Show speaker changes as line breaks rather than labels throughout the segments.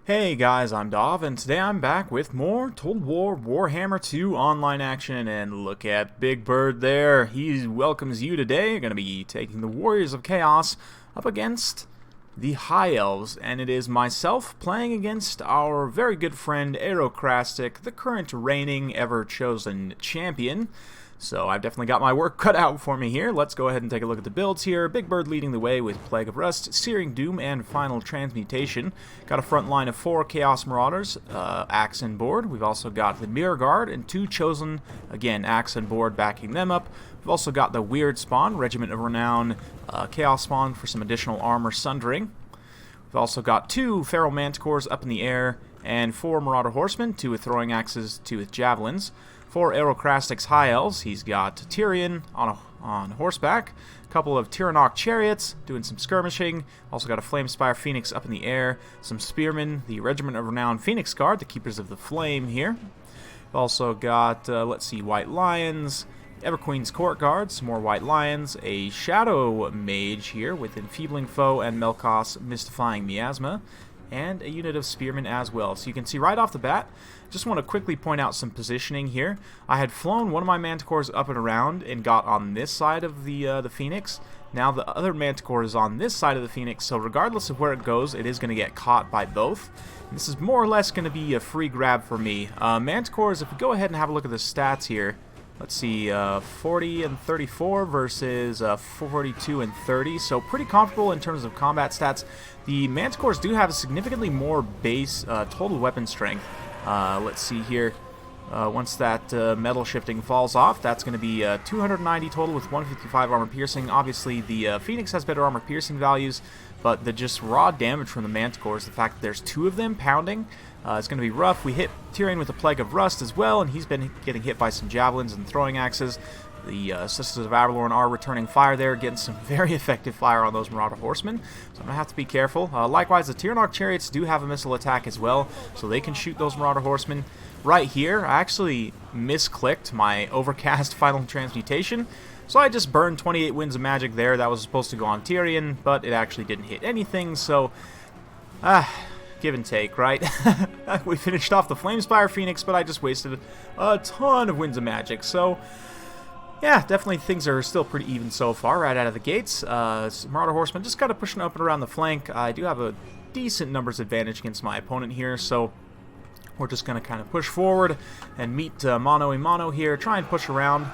Hey guys, I'm Dov, and today I'm back with more Total War Warhammer 2 online action, and look at Big Bird there. He welcomes you today. You're going to be taking the Warriors of Chaos up against the High Elves, and it is myself playing against our very good friend Aerocrastic, the current reigning ever-chosen champion. So I've definitely got my work cut out for me here. Let's go ahead and take a look at the builds here. Big Bird leading the way with Plague of Rust, Searing Doom, and Final Transmutation. Got a front line of 4 Chaos Marauders, Axe and Board. We've also got the Mirror Guard and 2 Chosen, again, Axe and Board backing them up. We've also got the Weird Spawn, Regiment of Renown, Chaos Spawn for some additional armor sundering. We've also got 2 Feral Manticores up in the air, and 4 Marauder Horsemen, 2 with throwing axes, 2 with javelins. For Aerocrastic's High Elves, he's got Tyrion on horseback, a couple of Tyrannok chariots doing some skirmishing, also got a Flamespire Phoenix up in the air, some Spearmen, the Regiment of Renown Phoenix Guard, the Keepers of the Flame here. We've also got, let's see, White Lions, Everqueen's Court Guard, some more White Lions, a Shadow Mage here with Enfeebling Foe and Melkos Mystifying Miasma, and a unit of Spearmen as well. So you can see right off the bat, just want to quickly point out some positioning here. I had flown one of my Manticores up and around and got on this side of the Phoenix. Now the other Manticore is on this side of the Phoenix, so regardless of where it goes, it is going to get caught by both. And this is more or less going to be a free grab for me. Manticores, if we go ahead and have a look at the stats here, let's see, 40 and 34 versus 42 and 30, so pretty comparable in terms of combat stats. The Manticores do have a significantly more base total weapon strength. Let's see here. Once that metal shifting falls off, that's going to be 290 total with 155 armor piercing. Obviously, the Phoenix has better armor piercing values, but the just raw damage from the Manticores, the fact that there's 2 of them pounding, it's going to be rough. We hit Tyrion with a Plague of Rust as well, and he's been getting hit by some javelins and throwing axes. The Sisters of Avalorn are returning fire there, getting some very effective fire on those Marauder Horsemen, so I'm going to have to be careful. Likewise, the Tyrannok Chariots do have a missile attack as well, so they can shoot those Marauder Horsemen. Right here, I actually misclicked my Overcast Final Transmutation, so I just burned 28 Winds of Magic there. That was supposed to go on Tyrion, but it actually didn't hit anything, so give and take, right? We finished off the Flamespire Phoenix, but I just wasted a ton of Winds of Magic, so yeah, definitely things are still pretty even so far, right out of the gates. Marauder Horsemen just kind of pushing up and around the flank. I do have a decent numbers advantage against my opponent here, so we're just going to kind of push forward and meet mano-a-mano here, try and push around.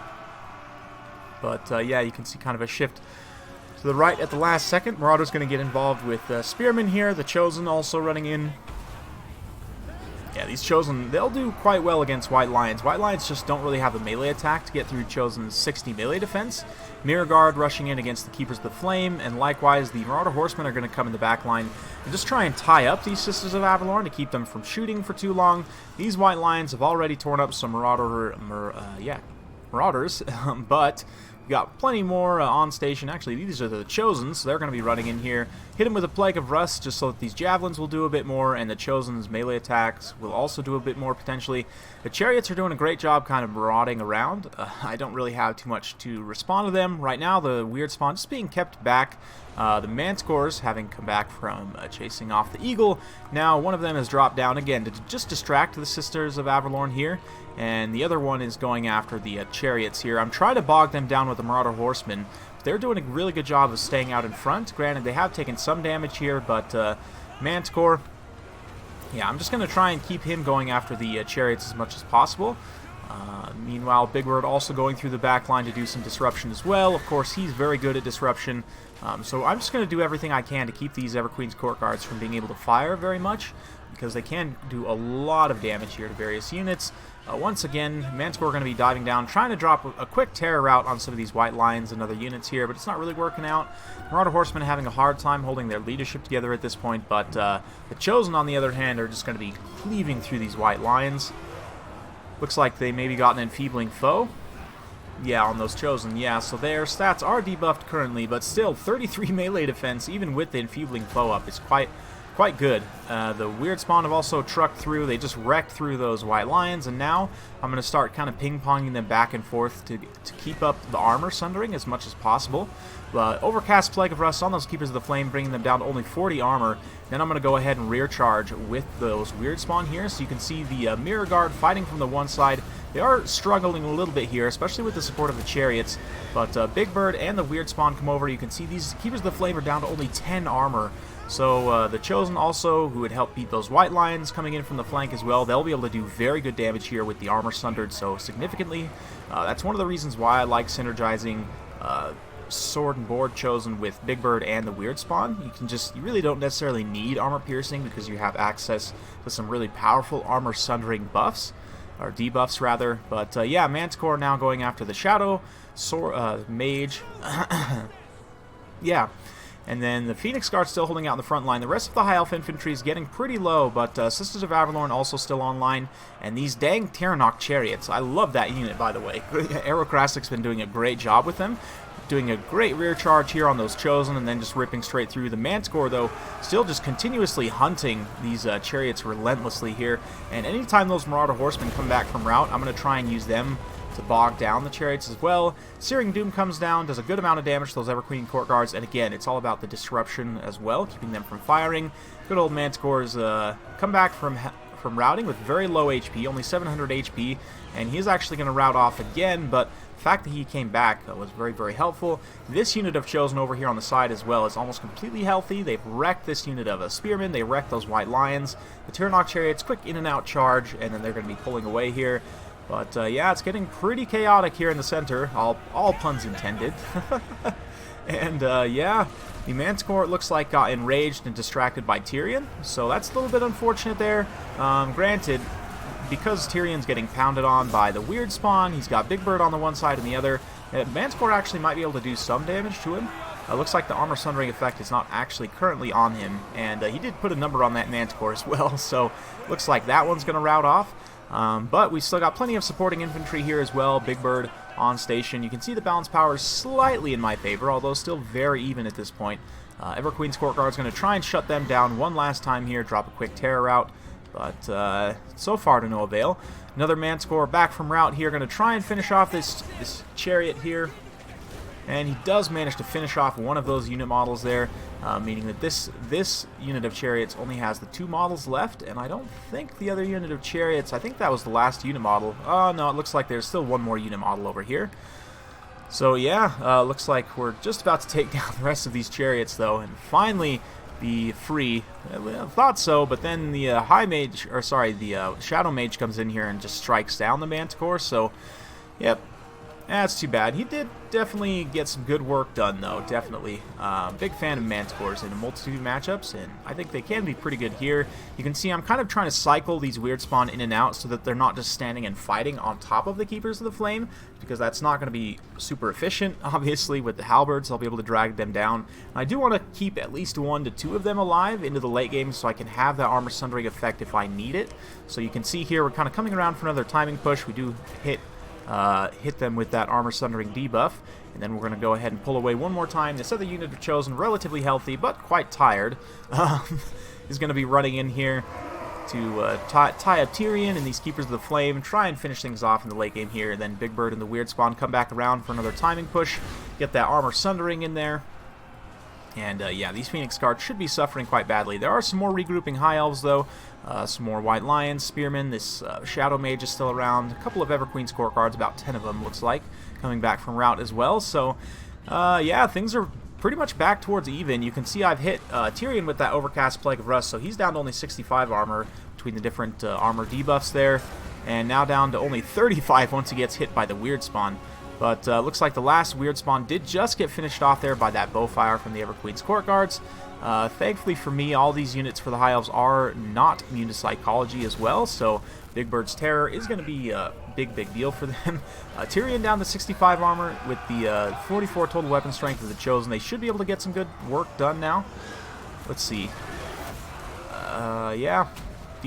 But yeah, you can see kind of a shift to the right at the last second. Marauder's going to get involved with Spearmen here, the Chosen also running in. Yeah, these Chosen, they'll do quite well against White Lions. White Lions just don't really have a melee attack to get through Chosen's 60 melee defense. Mirror Guard rushing in against the Keepers of the Flame, and likewise the Marauder Horsemen are going to come in the back line and just try and tie up these Sisters of Avalorn to keep them from shooting for too long. These White Lions have already torn up some Marauders, but we got plenty more on station. Actually, these are the Chosen, so they're going to be running in here. Hit them with a Plague of Rust just so that these Javelins will do a bit more, and the Chosen's melee attacks will also do a bit more potentially. The Chariots are doing a great job kind of marauding around. I don't really have too much to respond to them. Right now, the Weird Spawn just being kept back. The Manticores having come back from chasing off the Eagle. Now, one of them has dropped down again to just distract the Sisters of Avalorn here, and the other one is going after the Chariots here. I'm trying to bog them down with the Marauder Horsemen. They're doing a really good job of staying out in front. Granted, they have taken some damage here, but Manticore, yeah, I'm just going to try and keep him going after the Chariots as much as possible. Meanwhile, Big Bird also going through the back line to do some disruption as well. Of course, he's very good at disruption. So I'm just going to do everything I can to keep these Everqueen's Court Guards from being able to fire very much, because they can do a lot of damage here to various units. Once again, Manticore are going to be diving down, trying to drop a quick terror route on some of these White Lions and other units here, but it's not really working out. Marauder Horsemen having a hard time holding their leadership together at this point, but the Chosen, on the other hand, are just going to be cleaving through these White Lions. Looks like they maybe got an Enfeebling Foe. Yeah, on those Chosen, yeah, so their stats are debuffed currently, but still, 33 melee defense, even with the Enfeebling Foe up, is quite good. The weird spawn have also trucked through. They just wrecked through those white lions, and now I'm going to start kind of ping-ponging them back and forth to keep up the armor sundering as much as possible. Overcast Plague of Rust on those Keepers of the Flame, bringing them down to only 40 armor. Then I'm going to go ahead and rear charge with those weird spawn here. So you can see the Mirror Guard fighting from the one side. They are struggling a little bit here, especially with the support of the chariots. But Big Bird and the weird spawn come over. You can see these Keepers of the Flame are down to only 10 armor. So the Chosen also, who would help beat those white lions coming in from the flank as well, they'll be able to do very good damage here with the armor sundered so significantly. That's one of the reasons why I like synergizing Sword and Board Chosen with Big Bird and the weird spawn. You really don't necessarily need armor piercing because you have access to some really powerful armor sundering buffs, or debuffs rather. But yeah, Manticore now going after the Shadow Mage. Yeah. And then the Phoenix Guard still holding out in the front line. The rest of the High Elf Infantry is getting pretty low, but Sisters of Avalorn also still online. And these dang Terranok Chariots, I love that unit, by the way. Aerocrastic's been doing a great job with them. Doing a great rear charge here on those Chosen, and then just ripping straight through. The Manticore, though, still just continuously hunting these Chariots relentlessly here. And anytime those Marauder Horsemen come back from route, I'm going to try and use them to bog down the chariots as well. Searing Doom comes down, does a good amount of damage to those Everqueen Court Guards, and again, it's all about the disruption as well, keeping them from firing. Good old Manticores come back from routing with very low HP, only 700 HP, and he's actually going to rout off again, but the fact that he came back was very, very helpful. This unit of Chosen over here on the side as well is almost completely healthy. They've wrecked this unit of Spearmen, they wrecked those White Lions. The Terranok Chariots, quick in and out charge, and then they're going to be pulling away here. But yeah, it's getting pretty chaotic here in the center, all puns intended. And yeah, the Manticore, it looks like, got enraged and distracted by Tyrion, so that's a little bit unfortunate there. Granted, because Tyrion's getting pounded on by the weird spawn, he's got Big Bird on the one side and the other. Manticore actually might be able to do some damage to him. Looks like the armor sundering effect is not actually currently on him, and he did put a number on that Manticore as well, so looks like that one's going to rout off. But we still got plenty of supporting infantry here as well. Big Bird on station. You can see the balance power is slightly in my favor, although still very even at this point. Everqueen's Court Guard is going to try and shut them down one last time here, drop a quick terror out, but so far to no avail. Another Manticore back from route here, going to try and finish off this chariot here. And he does manage to finish off one of those unit models there, meaning that this unit of chariots only has the 2 models left, and I don't think the other unit of chariots, I think that was the last unit model. Oh no, it looks like there's still one more unit model over here. So yeah, looks like we're just about to take down the rest of these chariots though, and finally be free. I thought so, but then the the Shadow Mage comes in here and just strikes down the Manticore, so yep. That's too bad. He did definitely get some good work done, though, definitely. Big fan of Manticores in a multitude of matchups, and I think they can be pretty good here. You can see I'm kind of trying to cycle these weird spawn in and out so that they're not just standing and fighting on top of the Keepers of the Flame, because that's not going to be super efficient. Obviously, with the Halberds, I'll be able to drag them down. And I do want to keep at least 1 to 2 of them alive into the late game so I can have that armor sundering effect if I need it. So you can see here we're kind of coming around for another timing push. We do hit them with that armor sundering debuff, and then we're going to go ahead and pull away one more time. This other unit of Chosen, relatively healthy but quite tired, is going to be running in here to tie up Tyrion and these Keepers of the Flame, try and finish things off in the late game here. And then Big Bird and the weird spawn come back around for another timing push, get that armor sundering in there. And yeah, these Phoenix Guards should be suffering quite badly. There are some more regrouping High Elves, though. Some more White Lions, Spearmen. This Shadow Mage is still around. A couple of Everqueen's Court Guards, about 10 of them, looks like, coming back from route as well. So, yeah, things are pretty much back towards even. You can see I've hit Tyrion with that Overcast Plague of Rust, so he's down to only 65 armor between the different armor debuffs there. And now down to only 35 once he gets hit by the Weird Spawn. But looks like the last Weird Spawn did just get finished off there by that Bowfire from the Everqueen's Court Guards. Thankfully for me, all these units for the High Elves are not immune to Psychology as well, so Big Bird's Terror is going to be a big deal for them. Tyrion down to 65 armor with the 44 total weapon strength of the Chosen. They should be able to get some good work done now. Let's see. Yeah,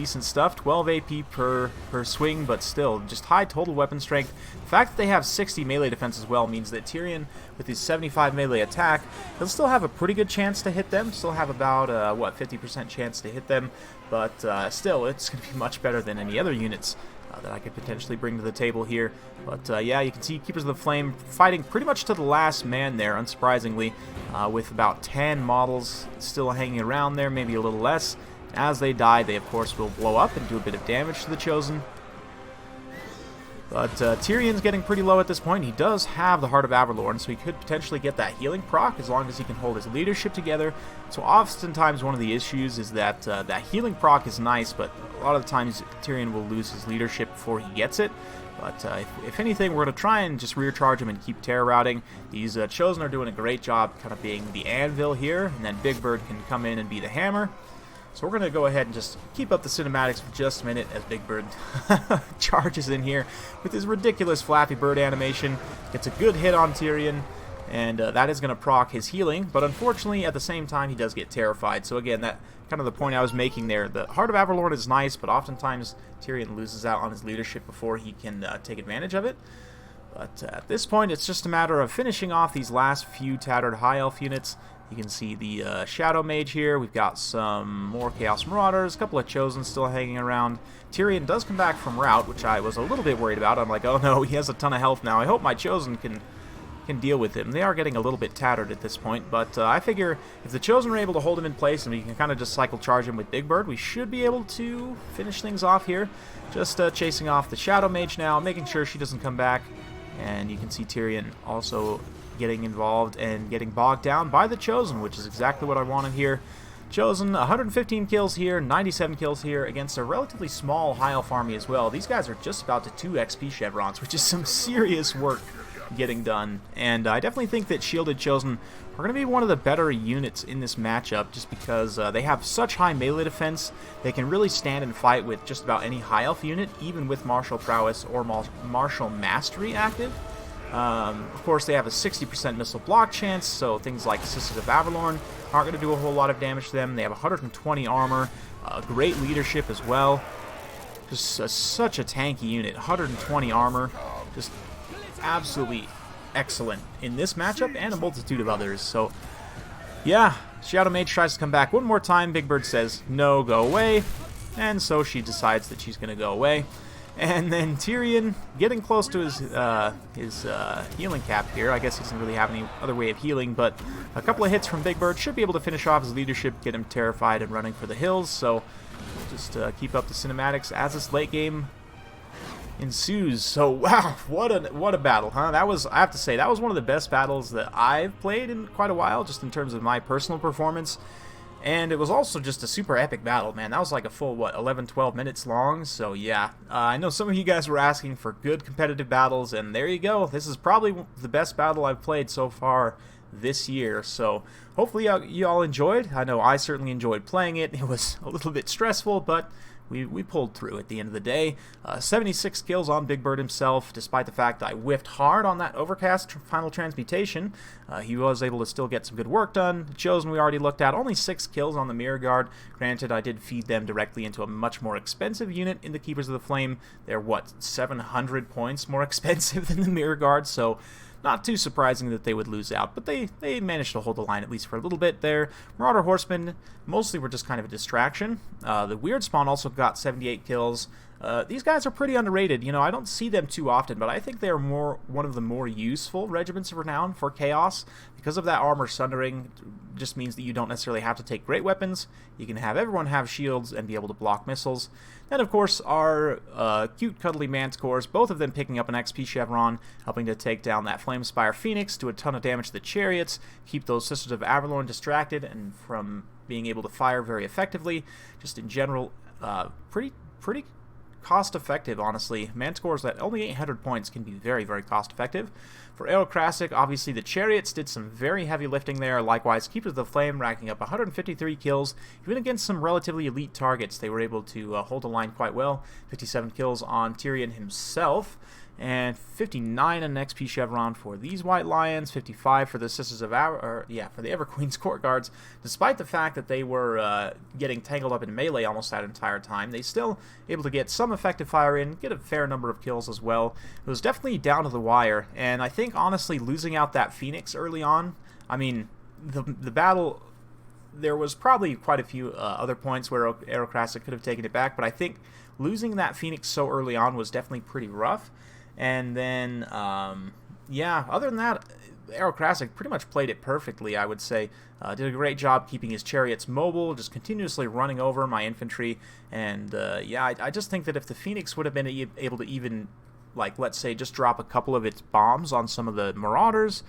decent stuff. 12 AP per swing, but still, just high total weapon strength. The fact that they have 60 melee defense as well means that Tyrion, with his 75 melee attack, he'll still have a pretty good chance to hit them. Still have about, what, 50% chance to hit them. But still, it's going to be much better than any other units that I could potentially bring to the table here. But yeah, you can see Keepers of the Flame fighting pretty much to the last man there, unsurprisingly, with about 10 models still hanging around there, maybe a little less. As they die, they of course will blow up and do a bit of damage to the Chosen. But Tyrion's getting pretty low at this point. He does have the Heart of Avalorn, so he could potentially get that healing proc as long as he can hold his leadership together. So oftentimes one of the issues is that that healing proc is nice, but a lot of the times Tyrion will lose his leadership before he gets it. But if anything, we're going to try and just rear charge him and keep terror routing. These Chosen are doing a great job kind of being the anvil here, and then Big Bird can come in and be the hammer. So we're going to go ahead and just keep up the cinematics for just a minute as Big Bird charges in here with his ridiculous Flappy Bird animation. Gets a good hit on Tyrion, and that is going to proc his healing. But unfortunately, at the same time, he does get terrified. So again, that kind of the point I was making there. The Heart of Avalorn is nice, but oftentimes Tyrion loses out on his leadership before he can take advantage of it. But at this point, it's just a matter of finishing off these last few tattered High Elf units. You can see the Shadow Mage here. We've got some more Chaos Marauders, a couple of Chosen still hanging around. Tyrion does come back from rout, which I was a little bit worried about. I'm like, oh no, he has a ton of health now. I hope my Chosen can deal with him. They are getting a little bit tattered at this point, but I figure if the Chosen are able to hold him in place and we can kind of just cycle charge him with Big Bird, we should be able to finish things off here. Just chasing off the Shadow Mage now, making sure she doesn't come back. And you can see Tyrion also getting involved and getting bogged down by the Chosen, which is exactly what I wanted here. Chosen, 115 kills here, 97 kills here against a relatively small High Elf army as well. These guys are just about to 2 XP chevrons, which is some serious work getting done. And I definitely think that Shielded Chosen are going to be one of the better units in this matchup just because they have such high melee defense. They can really stand and fight with just about any High Elf unit, even with Martial Prowess or Martial Mastery active. Of course, they have a 60% missile block chance, so things like Decisive Avalorn aren't going to do a whole lot of damage to them. They have 120 armor, great leadership as well. Just such a tanky unit. 120 armor, just absolutely excellent in this matchup and a multitude of others. So, yeah, Shadow Mage tries to come back one more time. Big Bird says, no, go away. And so she decides that she's going to go away. And then Tyrion, getting close to his healing cap here. I guess he doesn't really have any other way of healing, but a couple of hits from Big Bird should be able to finish off his leadership, get him terrified and running for the hills. So we'll just keep up the cinematics as this late game ensues. So wow, what a battle, huh? That was, I have to say, that was one of the best battles that I've played in quite a while, just in terms of my personal performance. And it was also just a super epic battle, man. That was like a full, what, 11-12 minutes long? So yeah, I know some of you guys were asking for good competitive battles, and there you go. This is probably the best battle I've played so far this year. So hopefully you all enjoyed. I know I certainly enjoyed playing it. It was a little bit stressful, but we pulled through at the end of the day. 76 kills on Big Bird himself, despite the fact that I whiffed hard on that Overcast final transmutation. He was able to still get some good work done. Chosen we already looked at, only 6 kills on the Mirror Guard. Granted, I did feed them directly into a much more expensive unit in the Keepers of the Flame. They're, what, 700 points more expensive than the Mirror Guard, so not too surprising that they would lose out, but they managed to hold the line at least for a little bit there. Marauder Horsemen mostly were just kind of a distraction. The Weird Spawn also got 78 kills. These guys are pretty underrated. You know, I don't see them too often, but I think they are one of the more useful regiments of renown for Chaos. Because of that armor sundering, just means that you don't necessarily have to take great weapons. You can have everyone have shields and be able to block missiles. Then, of course, our cute, cuddly Manticores, both of them picking up an XP Chevron, helping to take down that Flamespire Phoenix, do a ton of damage to the chariots, keep those Sisters of Avalorn distracted and from being able to fire very effectively. Just in general, pretty cost-effective, honestly. Manticores at only 800 points can be very, very cost-effective. For Aerocrastic, obviously the Chariots did some very heavy lifting there. Likewise, Keepers of the Flame racking up 153 kills. Even against some relatively elite targets, they were able to hold the line quite well. 57 kills on Tyrion himself. and 59 an XP chevron for these White Lions, 55 for the Sisters of for the Everqueen's Court Guards. Despite the fact that they were getting tangled up in melee almost that entire time, they still able to get some effective fire in, get a fair number of kills as well. It was definitely down to the wire, and I think honestly losing out that Phoenix early on, I mean, the battle, there was probably quite a few other points where Aerocrastic could have taken it back, but I think losing that Phoenix so early on was definitely pretty rough. And then, yeah, other than that, Aerocrastic pretty much played it perfectly, I would say. Did a great job keeping his chariots mobile, just continuously running over my infantry. And, yeah, I just think that if the Phoenix would have been able to even, like, let's say, just drop a couple of its bombs on some of the Marauders,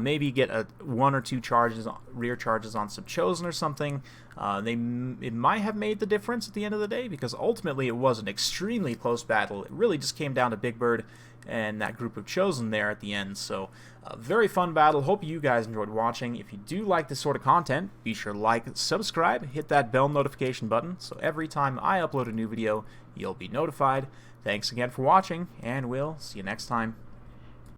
maybe get one or two charges, rear charges on some Chosen or something, it might have made the difference at the end of the day, because ultimately it was an extremely close battle. It really just came down to Big Bird and that group of Chosen there at the end. So, a very fun battle. Hope you guys enjoyed watching. If you do like this sort of content, be sure to like, subscribe, hit that bell notification button, so every time I upload a new video, you'll be notified. Thanks again for watching, and we'll see you next time.